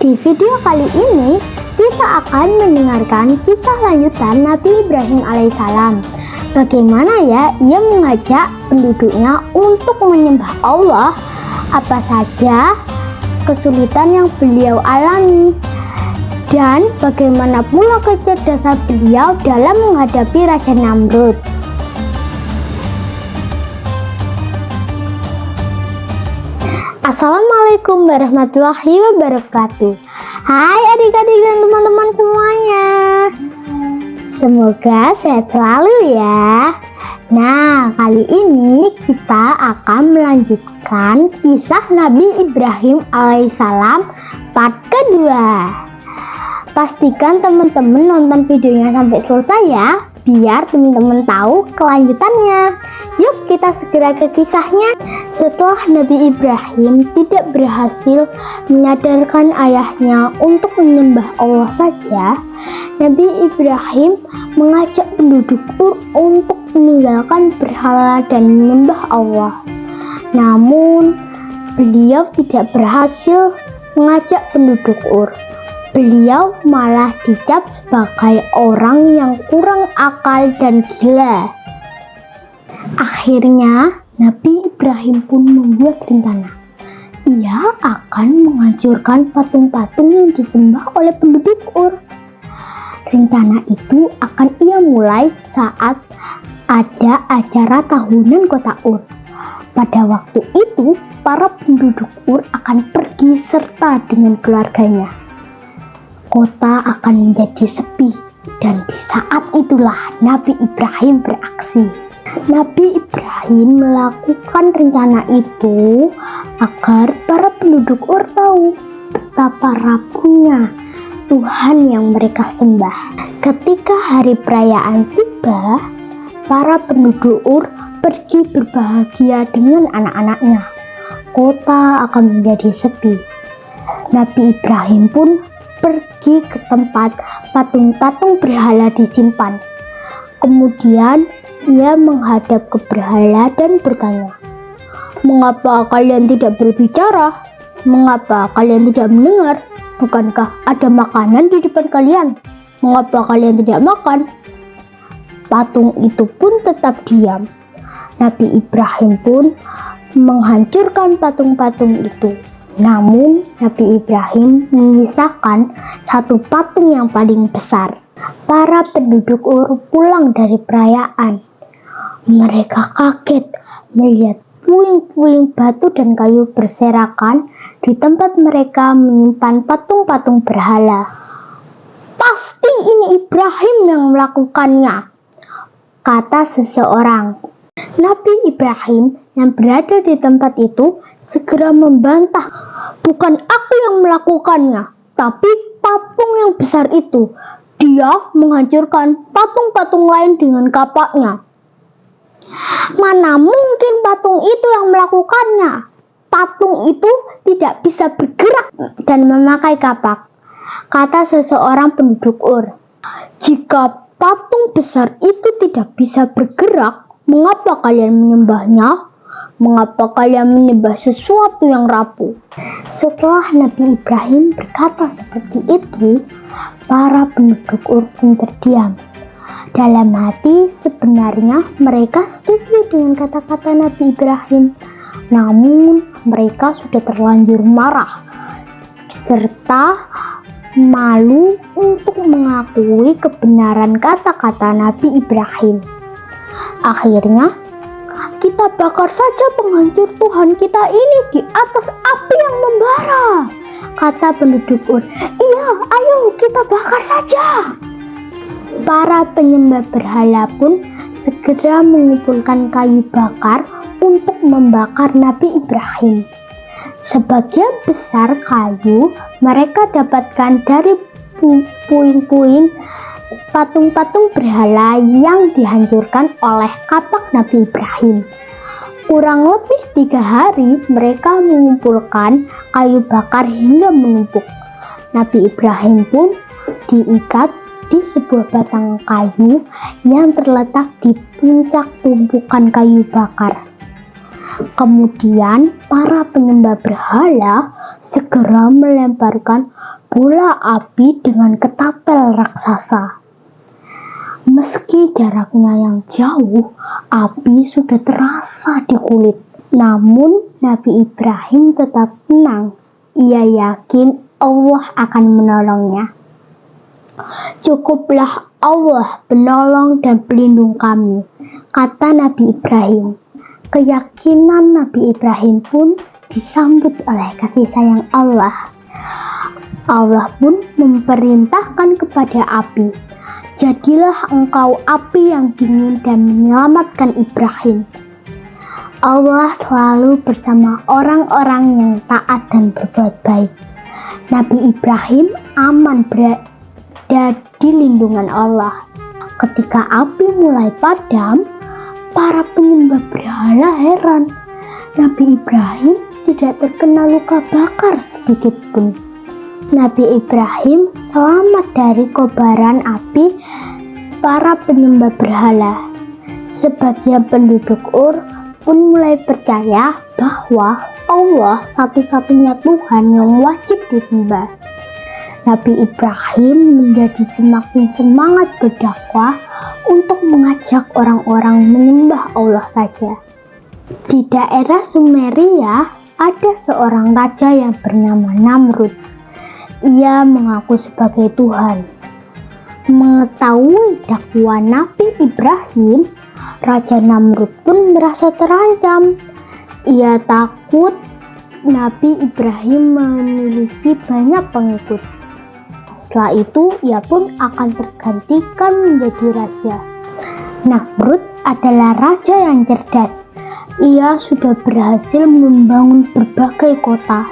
Di video kali ini, kita akan mendengarkan kisah lanjutan Nabi Ibrahim alaihissalam. Bagaimana ya ia mengajak penduduknya untuk menyembah Allah, apa saja kesulitan yang beliau alami, dan bagaimana pula kecerdasan beliau dalam menghadapi Raja Namrud. Assalamualaikum warahmatullahi wabarakatuh. Hai adik-adik dan teman-teman semuanya, semoga sehat selalu ya. Nah, kali ini kita akan melanjutkan kisah Nabi Ibrahim alaihissalam part kedua. Pastikan teman-teman nonton videonya sampai selesai ya, biar teman-teman tahu kelanjutannya. Yuk kita segera ke kisahnya. Setelah Nabi Ibrahim tidak berhasil menyadarkan ayahnya untuk menyembah Allah saja, Nabi Ibrahim mengajak penduduk Ur untuk meninggalkan berhala dan menyembah Allah. Namun, beliau tidak berhasil mengajak penduduk Ur. Beliau malah dicap sebagai orang yang kurang akal dan gila. Akhirnya, Nabi Ibrahim pun membuat rencana. Ia akan menghancurkan patung-patung yang disembah oleh penduduk Ur. Rencana itu akan ia mulai saat ada acara tahunan kota Ur. Pada waktu itu, para penduduk Ur akan pergi serta dengan keluarganya. Kota akan menjadi sepi, dan di saat itulah Nabi Ibrahim beraksi. Nabi Ibrahim melakukan rencana itu agar para penduduk Ur tahu betapa rapuhnya Tuhan yang mereka sembah. Ketika hari perayaan tiba, para penduduk Ur pergi berbahagia dengan anak-anaknya. Kota akan menjadi sepi. Nabi Ibrahim pun pergi ke tempat patung-patung berhala disimpan. Kemudian ia menghadap ke berhala dan bertanya, "Mengapa kalian tidak berbicara? Mengapa kalian tidak mendengar? Bukankah ada makanan di depan kalian? Mengapa kalian tidak makan?" Patung itu pun tetap diam. Nabi Ibrahim pun menghancurkan patung-patung itu. Namun, Nabi Ibrahim menyisakan satu patung yang paling besar. Para penduduk Ur pulang dari perayaan. Mereka kaget melihat puing-puing batu dan kayu berserakan di tempat mereka menyimpan patung-patung berhala. "Pasti ini Ibrahim yang melakukannya," kata seseorang. Nabi Ibrahim yang berada di tempat itu segera membantah, "Bukan aku yang melakukannya, tapi patung yang besar itu. Dia menghancurkan patung-patung lain dengan kapaknya." "Mana mungkin patung itu yang melakukannya? Patung itu tidak bisa bergerak dan memakai kapak," kata seseorang penduduk Ur. "Jika patung besar itu tidak bisa bergerak, mengapa kalian menyembahnya? Mengapa kalian menyembah sesuatu yang rapuh?" Setelah Nabi Ibrahim berkata seperti itu, para penduduk Ur pun terdiam. Dalam hati sebenarnya mereka setuju dengan kata-kata Nabi Ibrahim, namun mereka sudah terlanjur marah serta malu untuk mengakui kebenaran kata-kata Nabi Ibrahim. Akhirnya, "Kita bakar saja penghancur Tuhan kita ini di atas api yang membara," kata penduduk Ur. "Iya, ayo kita bakar saja." Para penyembah berhala pun segera mengumpulkan kayu bakar untuk membakar Nabi Ibrahim. Sebagian besar kayu mereka dapatkan dari puing-puing patung-patung berhala yang dihancurkan oleh kapak Nabi Ibrahim. Kurang lebih 3 hari mereka mengumpulkan kayu bakar hingga menumpuk. Nabi Ibrahim pun diikat di sebuah batang kayu yang terletak di puncak tumpukan kayu bakar. Kemudian para penyembah berhala segera melemparkan bola api dengan ketapel raksasa. Meski jaraknya yang jauh, api sudah terasa di kulit. Namun Nabi Ibrahim tetap tenang. Ia yakin Allah akan menolongnya. Cukuplah Allah penolong dan pelindung kami, kata Nabi Ibrahim. Keyakinan Nabi Ibrahim pun disambut oleh kasih sayang Allah. Allah pun memerintahkan kepada api, jadilah engkau api yang dingin dan menyelamatkan Ibrahim. Allah selalu bersama orang-orang yang taat dan berbuat baik. Nabi Ibrahim aman berada di lindungan Allah. Ketika api mulai padam, para penyembah berhala heran. Nabi Ibrahim tidak terkena luka bakar sedikit pun. Nabi Ibrahim selamat dari kobaran api para penyembah berhala. Sebagian penduduk Ur pun mulai percaya bahwa Allah satu-satunya Tuhan yang wajib disembah. Nabi Ibrahim menjadi semakin semangat berdakwah untuk mengajak orang-orang menyembah Allah saja. Di daerah Sumeria ada seorang raja yang bernama Namrud. Ia mengaku sebagai Tuhan. Mengetahui dakwah Nabi Ibrahim, Raja Namrud pun merasa terancam. Ia takut Nabi Ibrahim memiliki banyak pengikut. Setelah itu, ia pun akan tergantikan menjadi raja. Namrud adalah raja yang cerdas. Ia sudah berhasil membangun berbagai kota.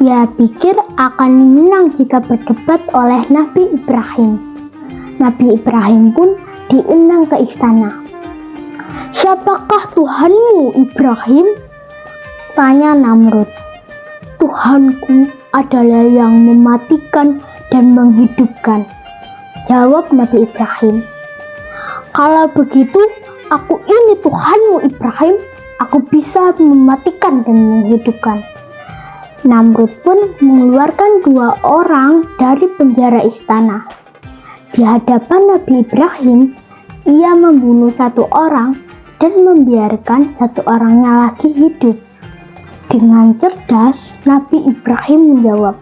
Ia pikir akan menang jika berdebat oleh Nabi Ibrahim. Nabi Ibrahim pun diundang ke istana. "Siapakah Tuhanmu, Ibrahim?" tanya Namrud. "Tuhanku adalah yang mematikan dan menghidupkan," jawab Nabi Ibrahim. "Kalau begitu, aku ini Tuhanmu, Ibrahim. Aku bisa mematikan dan menghidupkan." Namrud pun mengeluarkan 2 orang dari penjara istana. Di hadapan Nabi Ibrahim, ia membunuh 1 orang dan membiarkan 1 orangnya lagi hidup. Dengan cerdas, Nabi Ibrahim menjawab,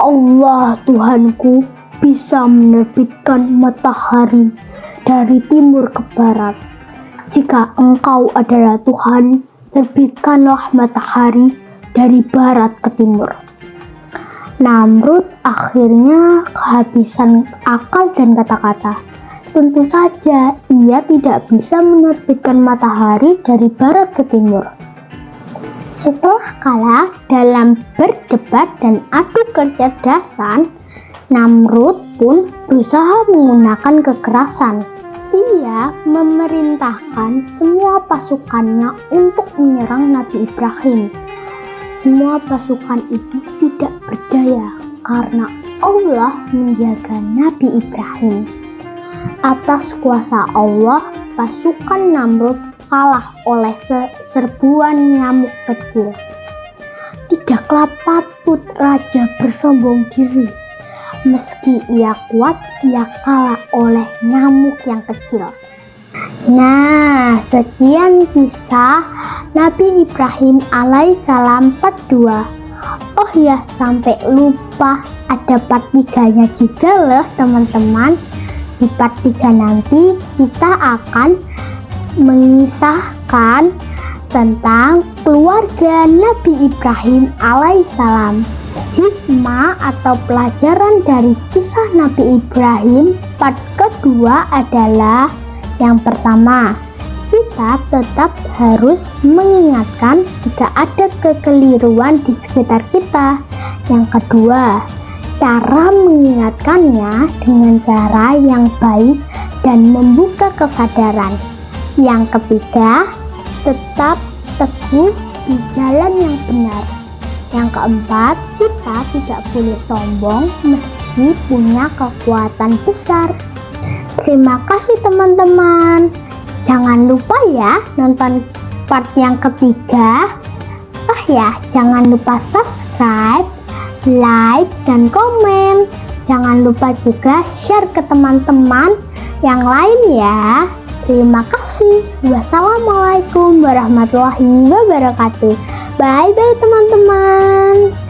"Allah Tuhanku bisa menerbitkan matahari dari timur ke barat. Jika engkau adalah Tuhan, terbitkanlah matahari dari barat ke timur." Namrud akhirnya kehabisan akal dan kata-kata. Tentu saja ia tidak bisa menerbitkan matahari dari barat ke timur. Setelah kalah dalam berdebat dan adu kecerdasan, Namrud pun berusaha menggunakan kekerasan. Ia memerintahkan semua pasukannya untuk menyerang Nabi Ibrahim. Semua pasukan itu tidak berdaya karena Allah menjaga Nabi Ibrahim. Atas kuasa Allah, pasukan Namrud kalah oleh serbuan nyamuk kecil. Tidaklah patut raja bersombong diri. Meski ia kuat, ia kalah oleh nyamuk yang kecil. Nah, sekian kisah Nabi Ibrahim alaihissalam part 2. Oh ya, sampai lupa ada part 3-nya juga loh teman-teman. Di part 3 nanti kita akan mengisahkan tentang keluarga Nabi Ibrahim alaihissalam. Hikmah atau pelajaran dari kisah Nabi Ibrahim part kedua adalah: yang pertama, kita tetap harus mengingatkan jika ada kekeliruan di sekitar kita. Yang kedua, cara mengingatkannya dengan cara yang baik dan membuka kesadaran. Yang ketiga, tetap teguh di jalan yang benar. Yang keempat, kita tidak boleh sombong meski punya kekuatan besar. Terima kasih teman-teman. Jangan lupa ya nonton part yang ketiga. Oh ya, jangan lupa subscribe, like, dan komen. Jangan lupa juga share ke teman-teman yang lain ya. Terima kasih. Wassalamualaikum warahmatullahi wabarakatuh. Bye bye teman-teman.